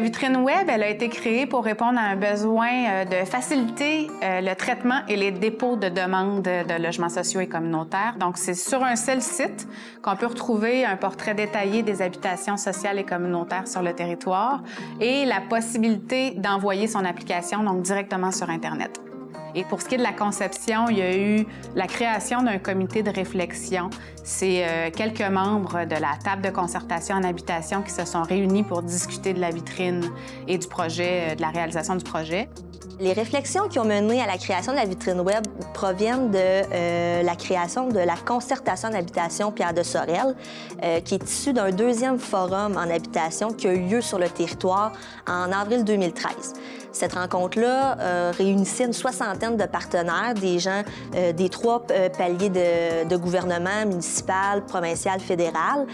La vitrine web, elle a été créée pour répondre à un besoin de faciliter le traitement et les dépôts de demandes de logements sociaux et communautaires. Donc, c'est sur un seul site qu'on peut retrouver un portrait détaillé des habitations sociales et communautaires sur le territoire et la possibilité d'envoyer son application donc directement sur Internet. Et pour ce qui est de la conception, il y a eu la création d'un comité de réflexion. C'est quelques membres de la table de concertation en habitation qui se sont réunis pour discuter de la vitrine et du projet, de la réalisation du projet. Les réflexions qui ont mené à la création de la vitrine web proviennent de la création de la concertation en habitation Pierre de Sorel, qui est issue d'un deuxième forum en habitation qui a eu lieu sur le territoire en avril 2013. Cette rencontre-là réunissait une soixantaine de partenaires, des gens des trois paliers de gouvernement, municipal, provincial, fédéral,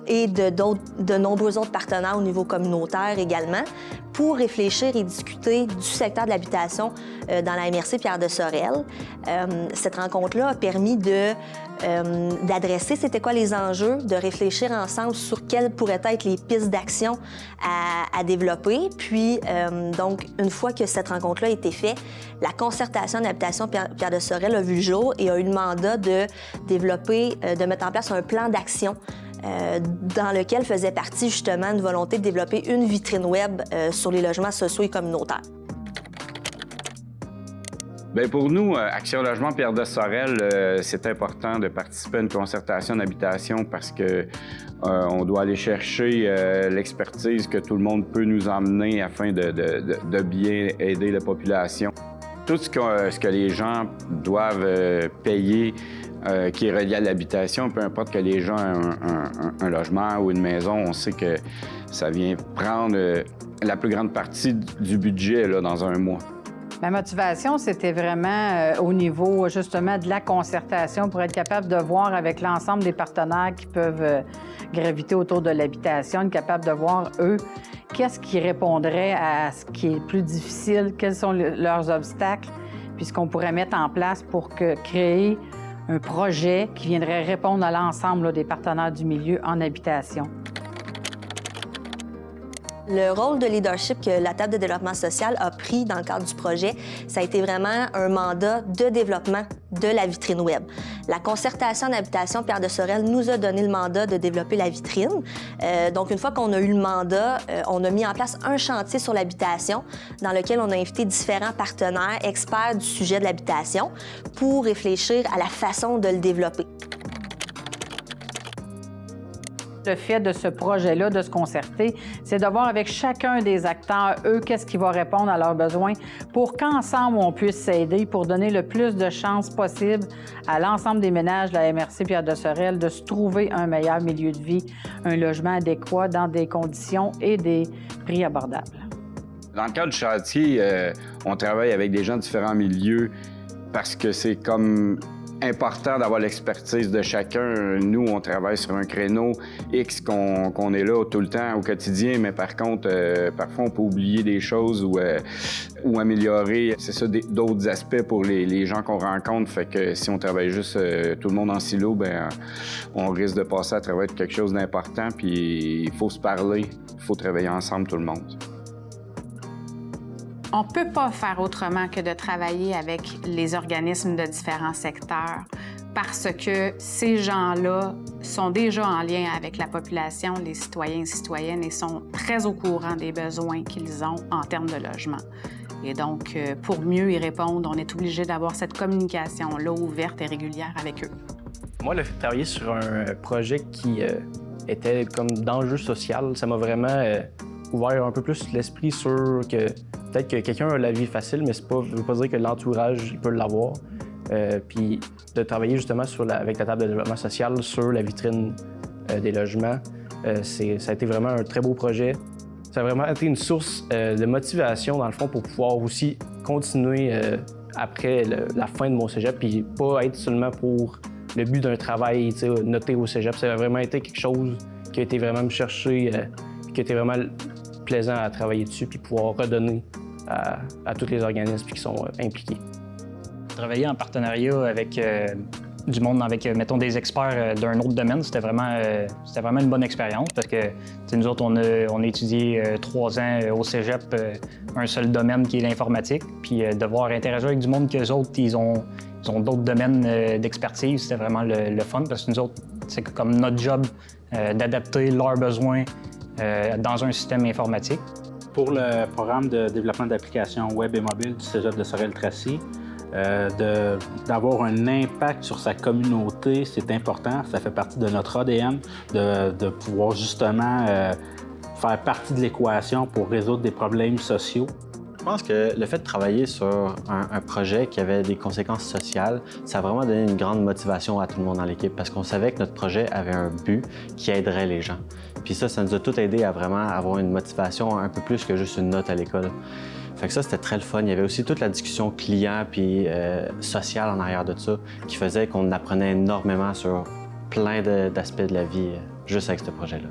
et de nombreux autres partenaires au niveau communautaire également, pour réfléchir et discuter du secteur de l'habitation dans la MRC Pierre de Sorel. Cette rencontre-là a permis d'adresser c'était quoi les enjeux, de réfléchir ensemble sur quelles pourraient être les pistes d'action à développer. Puis, donc, une fois que cette rencontre-là a été faite, la concertation en habitation Pierre de Sorel a vu le jour et a eu le mandat de développer, de mettre en place un plan d'action dans lequel faisait partie justement une volonté de développer une vitrine web sur les logements sociaux et communautaires. Bien, pour nous, Action Logement Pierre de Sorel, c'est important de participer à une concertation d'habitation parce que on doit aller chercher l'expertise que tout le monde peut nous emmener afin de bien aider la population. Tout ce que les gens doivent payer qui est relié à l'habitation, peu importe que les gens aient un logement ou une maison, on sait que ça vient prendre la plus grande partie du budget là, dans un mois. Ma motivation, c'était vraiment au niveau justement de la concertation pour être capable de voir avec l'ensemble des partenaires qui peuvent graviter autour de l'habitation, être capable de voir, eux, qu'est-ce qui répondrait à ce qui est plus difficile, quels sont leurs obstacles, puis ce qu'on pourrait mettre en place pour créer un projet qui viendrait répondre à l'ensemble des partenaires du milieu en habitation. Le rôle de leadership que la table de développement social a pris dans le cadre du projet, ça a été vraiment un mandat de développement de la vitrine web. La concertation en habitation Pierre de Sorel nous a donné le mandat de développer la vitrine. Donc, une fois qu'on a eu le mandat, on a mis en place un chantier sur l'habitation dans lequel on a invité différents partenaires, experts du sujet de l'habitation, pour réfléchir à la façon de le développer. Le fait de ce projet-là, de se concerter, c'est de voir avec chacun des acteurs, eux, qu'est-ce qui va répondre à leurs besoins pour qu'ensemble, on puisse s'aider pour donner le plus de chances possible à l'ensemble des ménages de la MRC Pierre de Sorel de se trouver un meilleur milieu de vie, un logement adéquat dans des conditions et des prix abordables. Dans le cadre du chantier, on travaille avec des gens de différents milieux parce que c'est comme important d'avoir l'expertise de chacun. Nous, on travaille sur un créneau X qu'on est là tout le temps au quotidien, mais par contre, parfois, on peut oublier des choses ou améliorer, c'est ça, d'autres aspects pour les gens qu'on rencontre. Fait que si on travaille juste tout le monde en silo, ben on risque de passer à travers quelque chose d'important, puis il faut se parler, il faut travailler ensemble tout le monde. On ne peut pas faire autrement que de travailler avec les organismes de différents secteurs parce que ces gens-là sont déjà en lien avec la population, les citoyens et citoyennes, et sont très au courant des besoins qu'ils ont en termes de logement. Et donc, pour mieux y répondre, on est obligé d'avoir cette communication-là ouverte et régulière avec eux. Moi, le fait de travailler sur un projet qui était comme d'enjeu social, ça m'a vraiment ouvert un peu plus l'esprit sur que peut-être que quelqu'un a la vie facile, mais ça ne veut pas dire que l'entourage il peut l'avoir. Puis de travailler justement avec la table de développement social sur la vitrine des logements, ça a été vraiment un très beau projet. Ça a vraiment été une source de motivation, dans le fond, pour pouvoir aussi continuer après la fin de mon cégep, puis pas être seulement pour le but d'un travail noté au cégep. Ça a vraiment été quelque chose qui a été vraiment me chercher, qui a été vraiment plaisant à travailler dessus, puis pouvoir redonner à tous les organismes qui sont impliqués. Travailler en partenariat avec du monde avec, mettons, des experts d'un autre domaine, c'était vraiment une bonne expérience parce que nous autres, on a étudié 3 ans au cégep un seul domaine qui est l'informatique. Puis devoir interagir avec du monde qu'eux autres, ils ont d'autres domaines d'expertise, c'était vraiment le fun parce que nous autres, c'est comme notre job d'adapter leurs besoins dans un système informatique. Pour le programme de développement d'applications web et mobile du Cégep de Sorel-Tracy, d'avoir un impact sur sa communauté, c'est important. Ça fait partie de notre ADN de pouvoir justement faire partie de l'équation pour résoudre des problèmes sociaux. Je pense que le fait de travailler sur un projet qui avait des conséquences sociales, ça a vraiment donné une grande motivation à tout le monde dans l'équipe parce qu'on savait que notre projet avait un but qui aiderait les gens. Puis ça nous a tout aidé à vraiment avoir une motivation un peu plus que juste une note à l'école. Fait que ça, c'était très le fun. Il y avait aussi toute la discussion client puis sociale en arrière de ça qui faisait qu'on apprenait énormément sur plein d'aspects de la vie juste avec ce projet-là.